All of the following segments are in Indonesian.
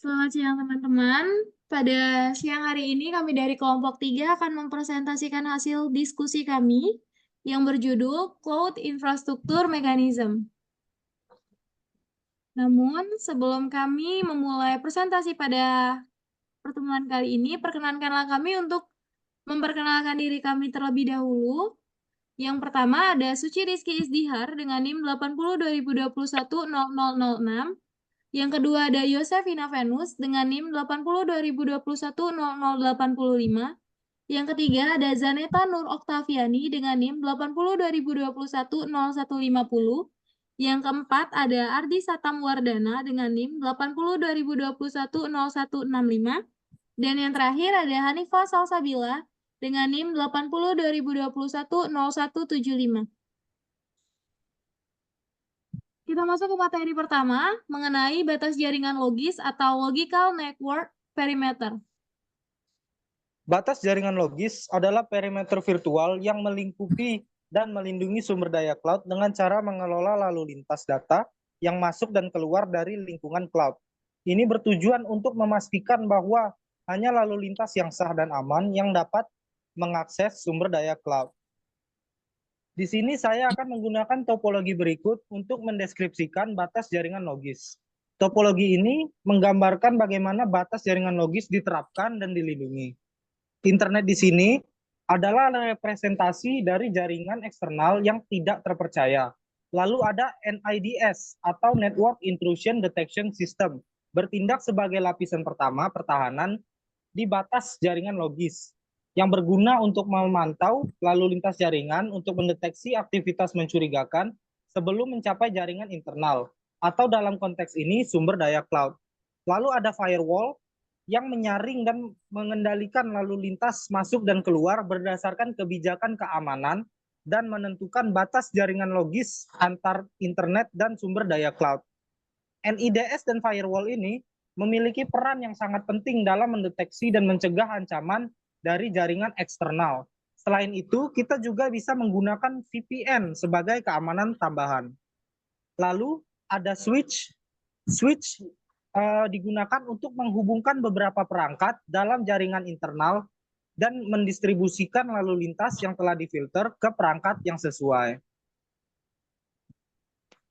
Selamat siang teman-teman. Pada siang hari ini kami dari kelompok 3 akan mempresentasikan hasil diskusi kami yang berjudul Cloud Infrastructure Mechanism. Namun, sebelum kami memulai presentasi pada pertemuan kali ini, perkenankanlah kami untuk memperkenalkan diri kami terlebih dahulu. Yang pertama ada Suci Rizky Isdihar dengan NIM 80-2021-0006. Yang kedua ada Yosefina Venus dengan NIM 80-2021-0085. Yang ketiga ada Zaneta Nur Oktaviani dengan NIM 80-2021-0150. Yang keempat ada Ardi Satam Wardana dengan NIM 80-2021-0165. Dan yang terakhir ada Hanifah Salsabila dengan NIM 80-2021-0175. Kita masuk ke materi pertama mengenai batas jaringan logis atau logical network perimeter. Batas jaringan logis adalah perimeter virtual yang melingkupi dan melindungi sumber daya cloud dengan cara mengelola lalu lintas data yang masuk dan keluar dari lingkungan cloud. Ini bertujuan untuk memastikan bahwa hanya lalu lintas yang sah dan aman yang dapat mengakses sumber daya cloud. Di sini saya akan menggunakan topologi berikut untuk mendeskripsikan batas jaringan logis. Topologi ini menggambarkan bagaimana batas jaringan logis diterapkan dan dilindungi. Internet di sini adalah representasi dari jaringan eksternal yang tidak terpercaya. Lalu ada NIDS atau Network Intrusion Detection System, bertindak sebagai lapisan pertama pertahanan di batas jaringan logis yang berguna untuk memantau lalu lintas jaringan untuk mendeteksi aktivitas mencurigakan sebelum mencapai jaringan internal atau dalam konteks ini sumber daya cloud. Lalu ada firewall yang menyaring dan mengendalikan lalu lintas masuk dan keluar berdasarkan kebijakan keamanan dan menentukan batas jaringan logis antar internet dan sumber daya cloud. NIDS dan firewall ini memiliki peran yang sangat penting dalam mendeteksi dan mencegah ancaman dari jaringan eksternal. Selain itu, kita juga bisa menggunakan VPN sebagai keamanan tambahan. Lalu ada switch. Switch digunakan untuk menghubungkan beberapa perangkat dalam jaringan internal dan mendistribusikan lalu lintas yang telah difilter ke perangkat yang sesuai.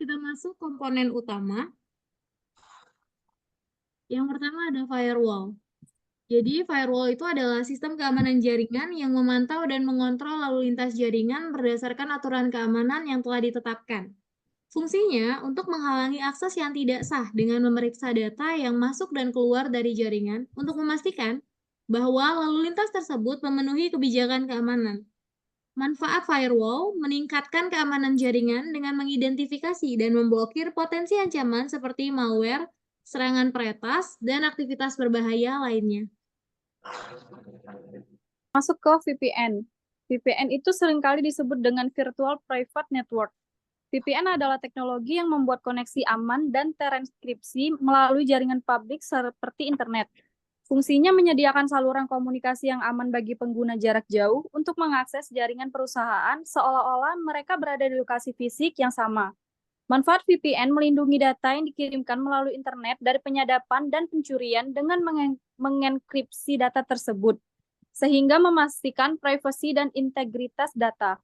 Kita masuk komponen utama. Yang pertama ada firewall. Jadi firewall itu adalah sistem keamanan jaringan yang memantau dan mengontrol lalu lintas jaringan berdasarkan aturan keamanan yang telah ditetapkan. Fungsinya untuk menghalangi akses yang tidak sah dengan memeriksa data yang masuk dan keluar dari jaringan untuk memastikan bahwa lalu lintas tersebut memenuhi kebijakan keamanan. Manfaat firewall meningkatkan keamanan jaringan dengan mengidentifikasi dan memblokir potensi ancaman seperti malware, serangan peretas, dan aktivitas berbahaya lainnya. Masuk ke VPN. VPN itu seringkali disebut dengan Virtual Private Network. VPN adalah teknologi yang membuat koneksi aman dan terenkripsi melalui jaringan publik seperti internet. Fungsinya menyediakan saluran komunikasi yang aman bagi pengguna jarak jauh untuk mengakses jaringan perusahaan seolah-olah mereka berada di lokasi fisik yang sama. Manfaat VPN melindungi data yang dikirimkan melalui internet dari penyadapan dan pencurian dengan mengenkripsi data tersebut, sehingga memastikan privasi dan integritas data.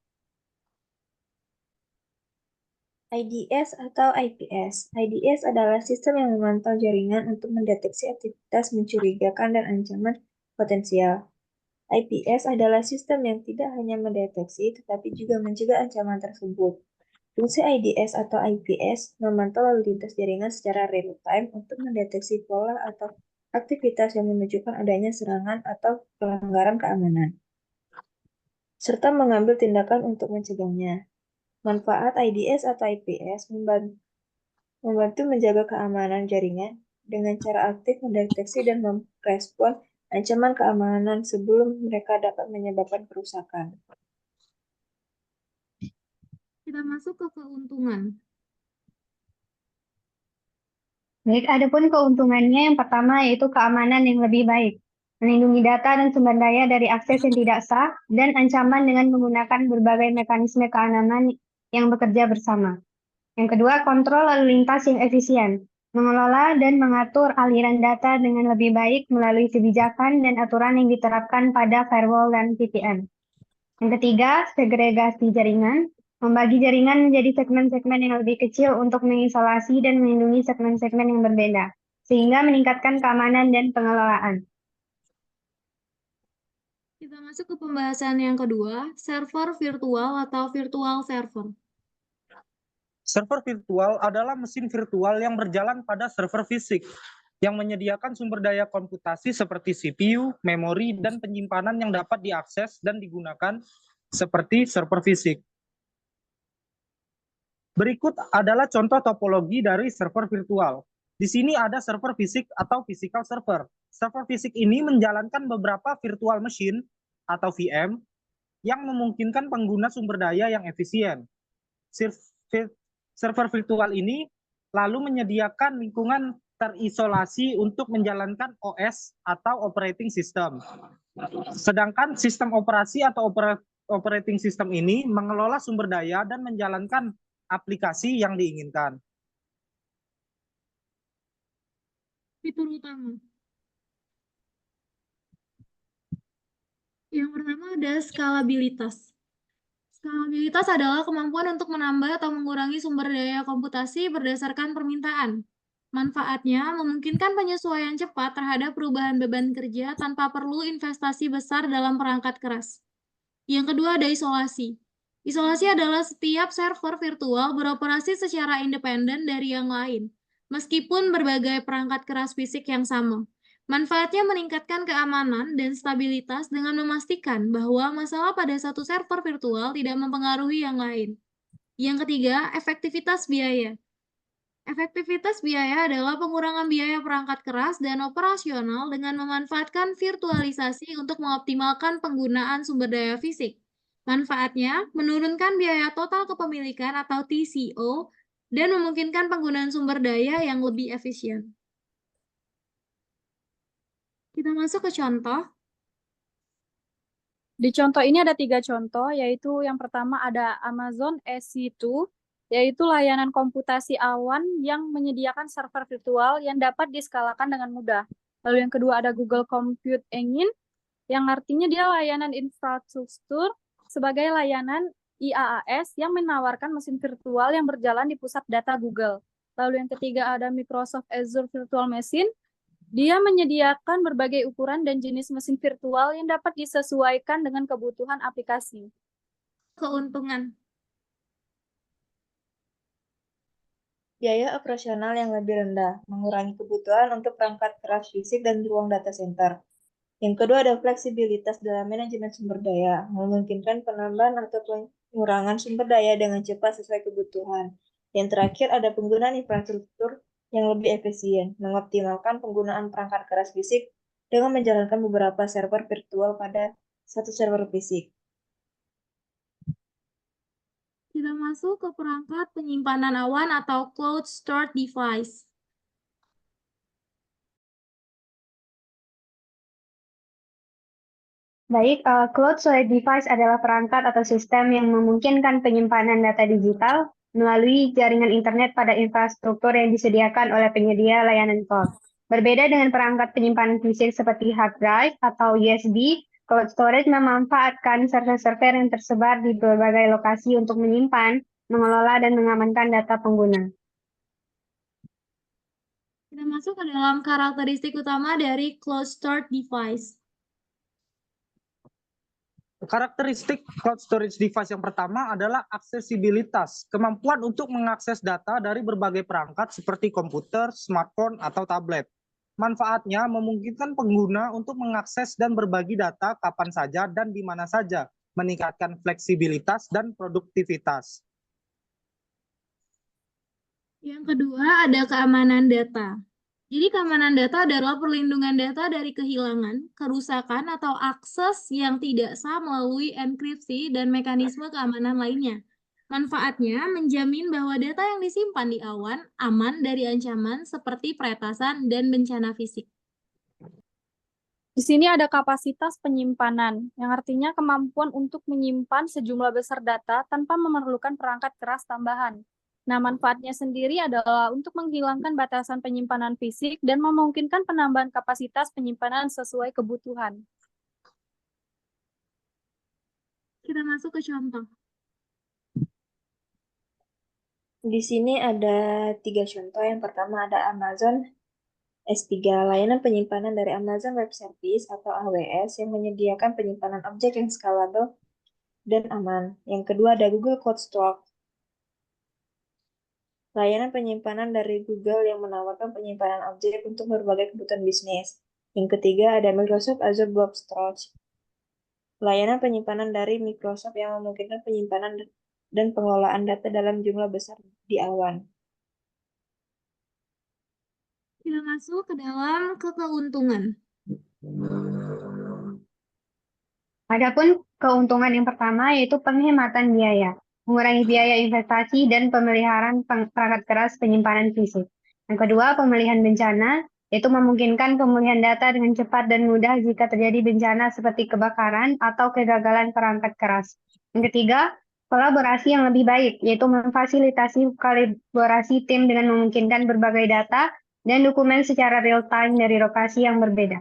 IDS atau IPS. IDS adalah sistem yang memantau jaringan untuk mendeteksi aktivitas mencurigakan dan ancaman potensial. IPS adalah sistem yang tidak hanya mendeteksi tetapi juga mencegah ancaman tersebut. Fungsi IDS atau IPS memantau lalu lintas jaringan secara real-time untuk mendeteksi pola atau aktivitas yang menunjukkan adanya serangan atau pelanggaran keamanan, serta mengambil tindakan untuk mencegahnya. Manfaat IDS atau IPS membantu menjaga keamanan jaringan dengan cara aktif mendeteksi dan merespon ancaman keamanan sebelum mereka dapat menyebabkan kerusakan. Kita masuk ke keuntungan. Baik, adapun keuntungannya yang pertama yaitu keamanan yang lebih baik, melindungi data dan sumber daya dari akses yang tidak sah, dan ancaman dengan menggunakan berbagai mekanisme keamanan yang bekerja bersama. Yang kedua, kontrol lalu lintas yang efisien, mengelola dan mengatur aliran data dengan lebih baik melalui kebijakan dan aturan yang diterapkan pada firewall dan VPN. Yang ketiga, segregasi jaringan. Membagi jaringan menjadi segmen-segmen yang lebih kecil untuk mengisolasi dan melindungi segmen-segmen yang berbeda, sehingga meningkatkan keamanan dan pengelolaan. Kita masuk ke pembahasan yang kedua, server virtual atau virtual server. Server virtual adalah mesin virtual yang berjalan pada server fisik, yang menyediakan sumber daya komputasi seperti CPU, memori, dan penyimpanan yang dapat diakses dan digunakan seperti server fisik. Berikut adalah contoh topologi dari server virtual. Di sini ada server fisik atau physical server. Server fisik ini menjalankan beberapa virtual machine atau VM yang memungkinkan pengguna sumber daya yang efisien. Server virtual ini lalu menyediakan lingkungan terisolasi untuk menjalankan OS atau operating system. Sedangkan sistem operasi atau operating system ini mengelola sumber daya dan menjalankan aplikasi yang diinginkan. Fitur utama. Yang pertama ada skalabilitas. Skalabilitas adalah kemampuan untuk menambah atau mengurangi sumber daya komputasi berdasarkan permintaan. Manfaatnya memungkinkan penyesuaian cepat terhadap perubahan beban kerja tanpa perlu investasi besar dalam perangkat keras. Yang kedua ada isolasi. Isolasi adalah setiap server virtual beroperasi secara independen dari yang lain, meskipun berbagai perangkat keras fisik yang sama. Manfaatnya meningkatkan keamanan dan stabilitas dengan memastikan bahwa masalah pada satu server virtual tidak mempengaruhi yang lain. Yang ketiga, efektivitas biaya. Efektivitas biaya adalah pengurangan biaya perangkat keras dan operasional dengan memanfaatkan virtualisasi untuk mengoptimalkan penggunaan sumber daya fisik. Manfaatnya, menurunkan biaya total kepemilikan atau TCO dan memungkinkan penggunaan sumber daya yang lebih efisien. Kita masuk ke contoh. Di contoh ini ada 3 contoh, yaitu yang pertama ada Amazon EC2, yaitu layanan komputasi awan yang menyediakan server virtual yang dapat diskalakan dengan mudah. Lalu yang kedua ada Google Compute Engine, yang artinya dia layanan infrastruktur sebagai layanan IaaS yang menawarkan mesin virtual yang berjalan di pusat data Google. Lalu yang ketiga ada Microsoft Azure Virtual Machine. Dia menyediakan berbagai ukuran dan jenis mesin virtual yang dapat disesuaikan dengan kebutuhan aplikasi. Keuntungan. Biaya operasional yang lebih rendah, mengurangi kebutuhan untuk perangkat keras fisik dan ruang data center. Yang kedua ada fleksibilitas dalam manajemen sumber daya, memungkinkan penambahan atau pengurangan sumber daya dengan cepat sesuai kebutuhan. Yang terakhir ada penggunaan infrastruktur yang lebih efisien, mengoptimalkan penggunaan perangkat keras fisik dengan menjalankan beberapa server virtual pada satu server fisik. Kita masuk ke perangkat penyimpanan awan atau cloud storage device. Baik, cloud storage device adalah perangkat atau sistem yang memungkinkan penyimpanan data digital melalui jaringan internet pada infrastruktur yang disediakan oleh penyedia layanan cloud. Berbeda dengan perangkat penyimpanan fisik seperti hard drive atau USB, cloud storage memanfaatkan server-server yang tersebar di berbagai lokasi untuk menyimpan, mengelola, dan mengamankan data pengguna. Kita masuk ke dalam karakteristik utama dari cloud storage device. Karakteristik cloud storage device yang pertama adalah aksesibilitas, kemampuan untuk mengakses data dari berbagai perangkat seperti komputer, smartphone, atau tablet. Manfaatnya memungkinkan pengguna untuk mengakses dan berbagi data kapan saja dan di mana saja, meningkatkan fleksibilitas dan produktivitas. Yang kedua ada keamanan data. Jadi keamanan data adalah perlindungan data dari kehilangan, kerusakan, atau akses yang tidak sah melalui enkripsi dan mekanisme keamanan lainnya. Manfaatnya menjamin bahwa data yang disimpan di awan aman dari ancaman seperti peretasan dan bencana fisik. Di sini ada kapasitas penyimpanan, yang artinya kemampuan untuk menyimpan sejumlah besar data tanpa memerlukan perangkat keras tambahan. Nah, manfaatnya sendiri adalah untuk menghilangkan batasan penyimpanan fisik dan memungkinkan penambahan kapasitas penyimpanan sesuai kebutuhan. Kita masuk ke contoh. Di sini ada 3 contoh. Yang pertama ada Amazon S3, layanan penyimpanan dari Amazon Web Service atau AWS yang menyediakan penyimpanan objek yang scalable dan aman. Yang kedua ada Google Cloud Storage, layanan penyimpanan dari Google yang menawarkan penyimpanan objek untuk berbagai kebutuhan bisnis. Yang ketiga ada Microsoft Azure Blob Storage, layanan penyimpanan dari Microsoft yang memungkinkan penyimpanan dan pengelolaan data dalam jumlah besar di awan. Kita masuk ke dalam keuntungan. Adapun keuntungan yang pertama yaitu penghematan biaya, mengurangi biaya investasi dan pemeliharaan perangkat keras penyimpanan fisik. Yang kedua, pemulihan bencana, yaitu memungkinkan pemulihan data dengan cepat dan mudah jika terjadi bencana seperti kebakaran atau kegagalan perangkat keras. Yang ketiga, kolaborasi yang lebih baik, yaitu memfasilitasi kolaborasi tim dengan memungkinkan berbagai data dan dokumen secara real-time dari lokasi yang berbeda.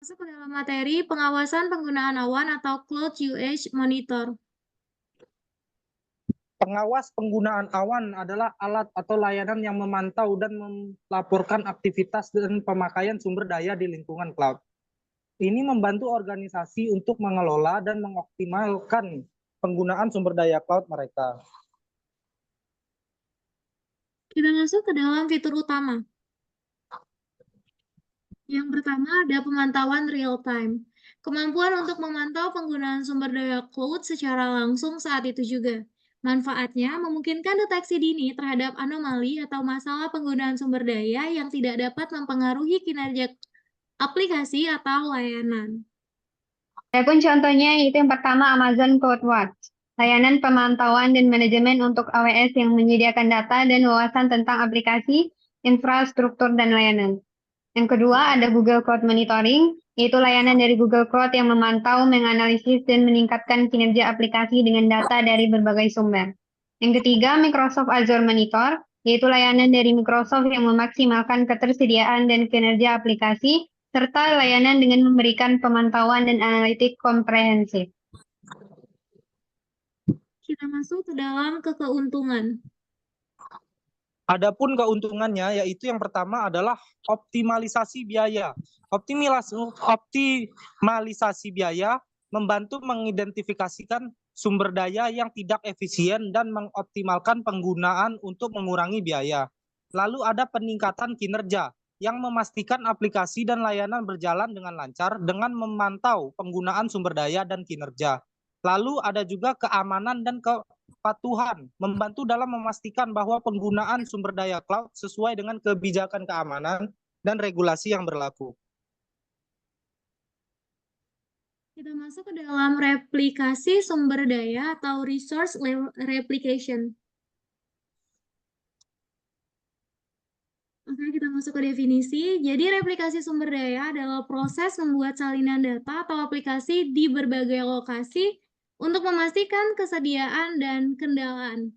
Masuk ke dalam materi pengawasan penggunaan awan atau Cloud Usage Monitor. Pengawas penggunaan awan adalah alat atau layanan yang memantau dan melaporkan aktivitas dan pemakaian sumber daya di lingkungan cloud. Ini membantu organisasi untuk mengelola dan mengoptimalkan penggunaan sumber daya cloud mereka. Kita masuk ke dalam fitur utama. Yang pertama ada pemantauan real time. Kemampuan untuk memantau penggunaan sumber daya cloud secara langsung saat itu juga. Manfaatnya memungkinkan deteksi dini terhadap anomali atau masalah penggunaan sumber daya yang tidak dapat mempengaruhi kinerja aplikasi atau layanan. Adapun contohnya yaitu yang pertama Amazon CloudWatch, layanan pemantauan dan manajemen untuk AWS yang menyediakan data dan wawasan tentang aplikasi, infrastruktur, dan layanan. Yang kedua ada Google Cloud Monitoring, yaitu layanan dari Google Cloud yang memantau, menganalisis, dan meningkatkan kinerja aplikasi dengan data dari berbagai sumber. Yang ketiga Microsoft Azure Monitor, yaitu layanan dari Microsoft yang memaksimalkan ketersediaan dan kinerja aplikasi, serta layanan dengan memberikan pemantauan dan analitik komprehensif. Kita masuk ke dalam keuntungan. Adapun keuntungannya yaitu yang pertama adalah optimalisasi biaya. Optimalisasi biaya membantu mengidentifikasikan sumber daya yang tidak efisien dan mengoptimalkan penggunaan untuk mengurangi biaya. Lalu ada peningkatan kinerja yang memastikan aplikasi dan layanan berjalan dengan lancar dengan memantau penggunaan sumber daya dan kinerja. Lalu ada juga keamanan dan kepatuhan, membantu dalam memastikan bahwa penggunaan sumber daya cloud sesuai dengan kebijakan keamanan dan regulasi yang berlaku. Kita masuk ke dalam replikasi sumber daya atau resource replication. Oke, kita masuk ke definisi. Jadi replikasi sumber daya adalah proses membuat salinan data atau aplikasi di berbagai lokasi untuk memastikan kesediaan dan kendalaan.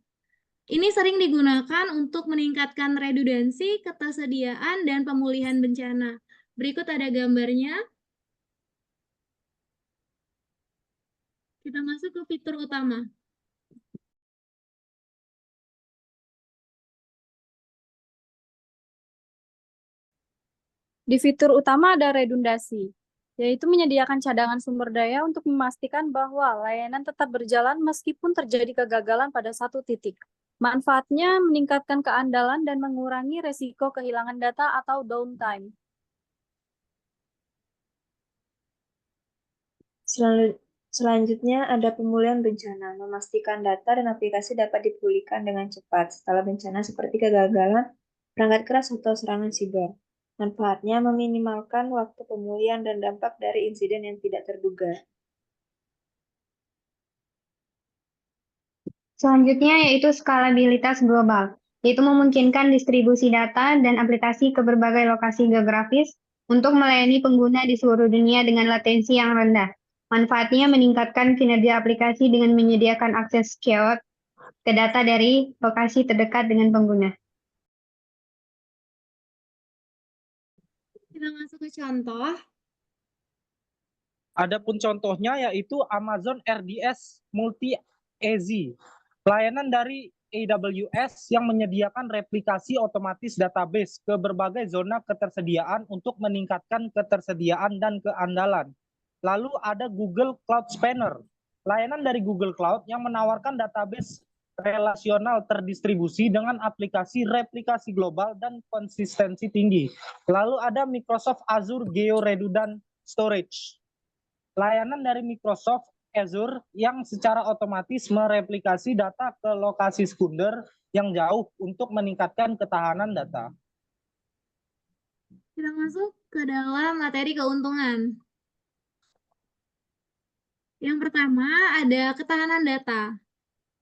Ini sering digunakan untuk meningkatkan redundansi, ketersediaan, dan pemulihan bencana. Berikut ada gambarnya. Kita masuk ke fitur utama. Di fitur utama ada redundasi, yaitu menyediakan cadangan sumber daya untuk memastikan bahwa layanan tetap berjalan meskipun terjadi kegagalan pada satu titik. Manfaatnya meningkatkan keandalan dan mengurangi resiko kehilangan data atau downtime. Selanjutnya ada pemulihan bencana, memastikan data dan aplikasi dapat dipulihkan dengan cepat setelah bencana seperti kegagalan perangkat keras atau serangan siber. Manfaatnya meminimalkan waktu pemulihan dan dampak dari insiden yang tidak terduga. Selanjutnya yaitu skalabilitas global, yaitu memungkinkan distribusi data dan aplikasi ke berbagai lokasi geografis untuk melayani pengguna di seluruh dunia dengan latensi yang rendah. Manfaatnya meningkatkan kinerja aplikasi dengan menyediakan akses cepat ke data dari lokasi terdekat dengan pengguna. Kita masuk ke contoh. Adapun contohnya yaitu Amazon RDS Multi-AZ, pelayanan dari AWS yang menyediakan replikasi otomatis database ke berbagai zona ketersediaan untuk meningkatkan ketersediaan dan keandalan. Lalu ada Google Cloud Spanner, layanan dari Google Cloud yang menawarkan database relasional terdistribusi dengan aplikasi replikasi global dan konsistensi tinggi. Lalu ada Microsoft Azure Geo Redundant Storage, layanan dari Microsoft Azure yang secara otomatis mereplikasi data ke lokasi sekunder yang jauh untuk meningkatkan ketahanan data. Kita masuk ke dalam materi keuntungan. Yang pertama ada ketahanan data.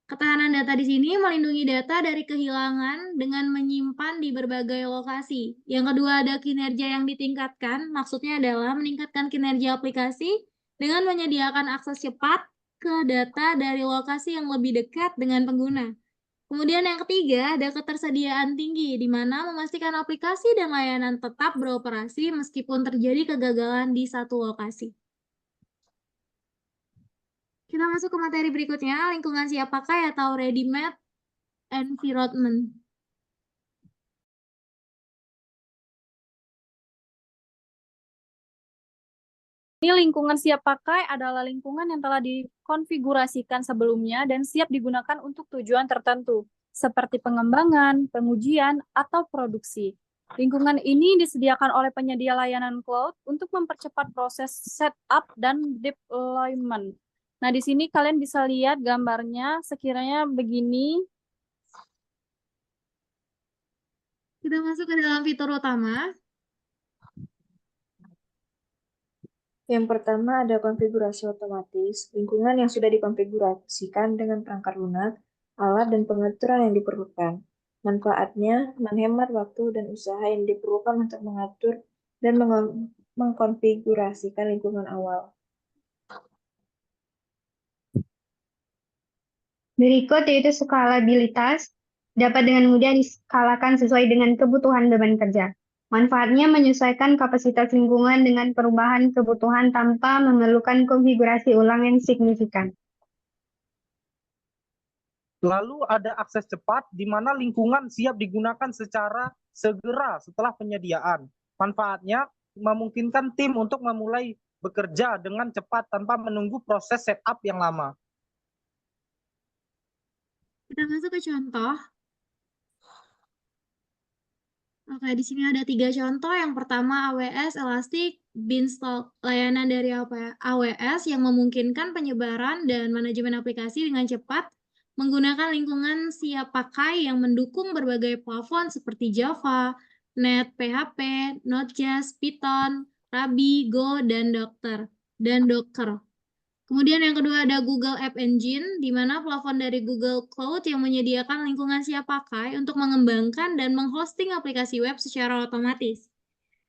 Ketahanan data di sini melindungi data dari kehilangan dengan menyimpan di berbagai lokasi. Yang kedua ada kinerja yang ditingkatkan, maksudnya adalah meningkatkan kinerja aplikasi dengan menyediakan akses cepat ke data dari lokasi yang lebih dekat dengan pengguna. Kemudian yang ketiga ada ketersediaan tinggi, di mana memastikan aplikasi dan layanan tetap beroperasi meskipun terjadi kegagalan di satu lokasi. Kita masuk ke materi berikutnya, lingkungan siap pakai atau ready-made environment. Ini lingkungan siap pakai adalah lingkungan yang telah dikonfigurasikan sebelumnya dan siap digunakan untuk tujuan tertentu, seperti pengembangan, pengujian, atau produksi. Lingkungan ini disediakan oleh penyedia layanan cloud untuk mempercepat proses setup dan deployment. Nah, di sini kalian bisa lihat gambarnya sekiranya begini. Kita masuk ke dalam fitur utama. Yang pertama ada konfigurasi otomatis, lingkungan yang sudah dikonfigurasikan dengan perangkat lunak, alat, dan pengaturan yang diperlukan. Manfaatnya menghemat waktu dan usaha yang diperlukan untuk mengatur dan mengkonfigurasikan lingkungan awal. Berikut yaitu skalabilitas, dapat dengan mudah diskalakan sesuai dengan kebutuhan beban kerja. Manfaatnya menyesuaikan kapasitas lingkungan dengan perubahan kebutuhan tanpa memerlukan konfigurasi ulang yang signifikan. Lalu ada akses cepat di mana lingkungan siap digunakan secara segera setelah penyediaan. Manfaatnya memungkinkan tim untuk memulai bekerja dengan cepat tanpa menunggu proses setup yang lama. Kita masuk ke contoh. Oke, di sini ada 3 contoh. Yang pertama AWS Elastic Beanstalk, layanan dari AWS yang memungkinkan penyebaran dan manajemen aplikasi dengan cepat menggunakan lingkungan siap pakai yang mendukung berbagai platform seperti Java, Net, PHP, Node.js, Python, Ruby, Go, dan Docker. Kemudian yang kedua ada Google App Engine, di mana platform dari Google Cloud yang menyediakan lingkungan siap pakai untuk mengembangkan dan menghosting aplikasi web secara otomatis.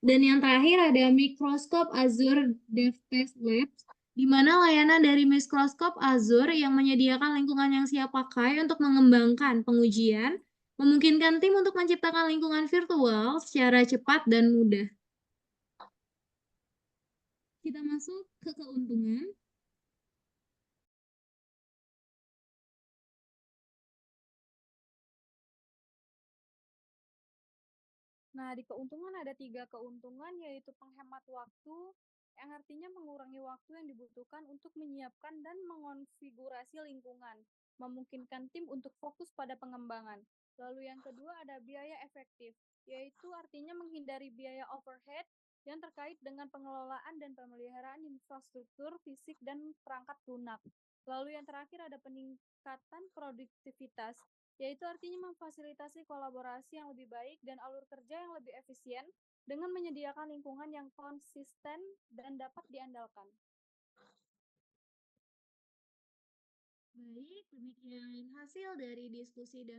Dan yang terakhir ada Microsoft Azure DevTest Labs, di mana layanan dari Microsoft Azure yang menyediakan lingkungan yang siap pakai untuk mengembangkan pengujian, memungkinkan tim untuk menciptakan lingkungan virtual secara cepat dan mudah. Kita masuk ke keuntungan. Nah, di keuntungan ada 3 keuntungan, yaitu penghemat waktu, yang artinya mengurangi waktu yang dibutuhkan untuk menyiapkan dan mengonfigurasi lingkungan, memungkinkan tim untuk fokus pada pengembangan. Lalu yang kedua ada biaya efektif, yaitu artinya menghindari biaya overhead yang terkait dengan pengelolaan dan pemeliharaan infrastruktur fisik dan perangkat lunak. Lalu yang terakhir ada peningkatan produktivitas, yaitu artinya memfasilitasi kolaborasi yang lebih baik dan alur kerja yang lebih efisien dengan menyediakan lingkungan yang konsisten dan dapat diandalkan. Baik, demikian hasil dari diskusi dan